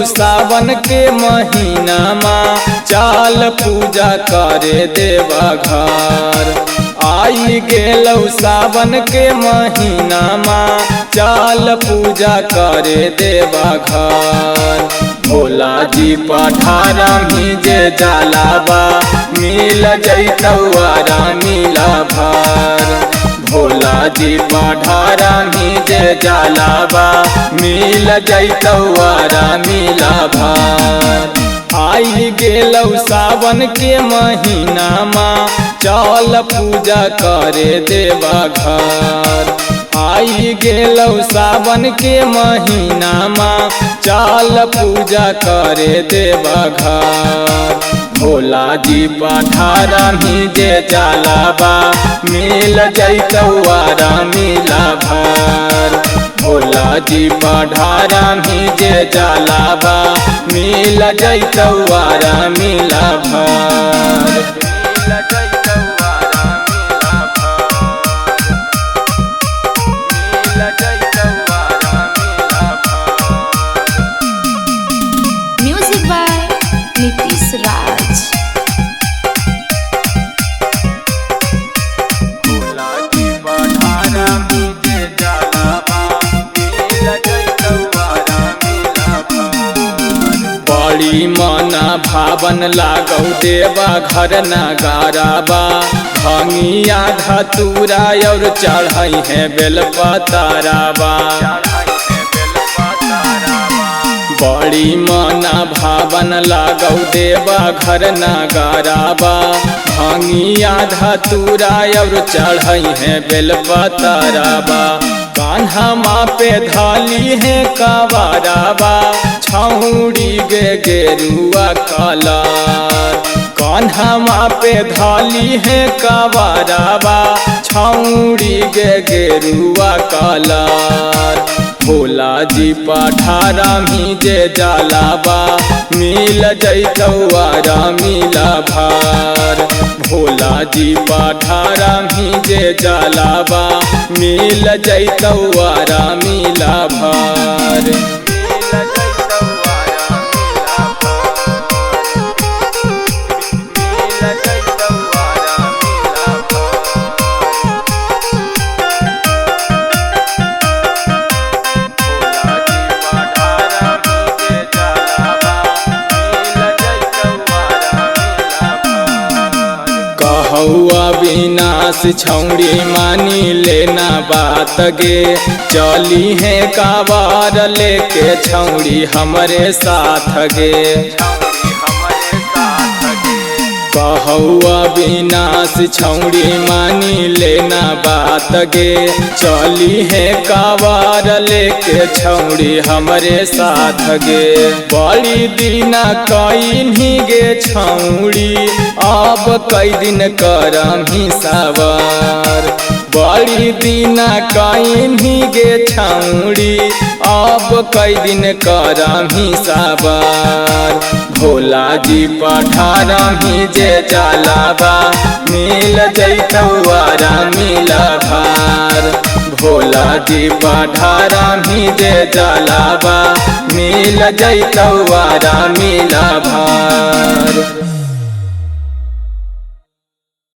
सावन के महीना माँ चाल पूजा करे देवा घर। आई गेलौ सावन के महीना माँ चाल पूजा करे देवा घर। भोला जी पठारा जे जलावा मिल जैतौ मिला भर। भोला जी पठारा जे जलावा मिल जैतौ मिला भर। आई गेलौ सावन के महीना माँ चाल पूजा करे देवा घर। आई गेलौ सावन के महीना माँ चाल पूजा करे देवा घर। भोला जी पठारा जे जलावा मिल जैतौ मिला भर। भोला जी पठारा जे जलावा मिल जैतौ मिला भर। म्यूजिक बाय नीतीश राज। बड़ी मना भावन लागौ देवा घर नगाराबा। भंगिया धतूरा और चढ़ई है बेलपताराबा। बड़ी मना भावन लागौ देवा घर नगाराबा। भंगिया धतूरा और चढ़ई है बेलपताराबा। कान्हा माँ पे धाली है कवाराबा छौड़ी गेरुआ कलर। कान्हा माँ पे धाली है कवाराबा छौड़ी गेरुआ कलर। भोला जी पठारा जे जलावा मिल जैतौ मिला भर। भोला जी पठारा जे जलावा मिल जैतौ मिला भर। अविनाश छौड़ी मानी लेना बात गे। चली है कावार लेके छौड़ी हमरे साथ गे। कहौआ विनाश छौड़ी मानी लेना बात गे। चली है कावार लेके छौड़ी हमरे साथ गे। बड़ी दिना कईनी गे छौड़ी अब कई दिन करही सवार। बड़ी दिना कईनी गे छौड़ी अब कई दिन करही सवार। भोला जी पठारा जे जलावा मिल जैतौ मिला भर। भोला जी पठारा जे जलावा मिल जैतौ मिला भर।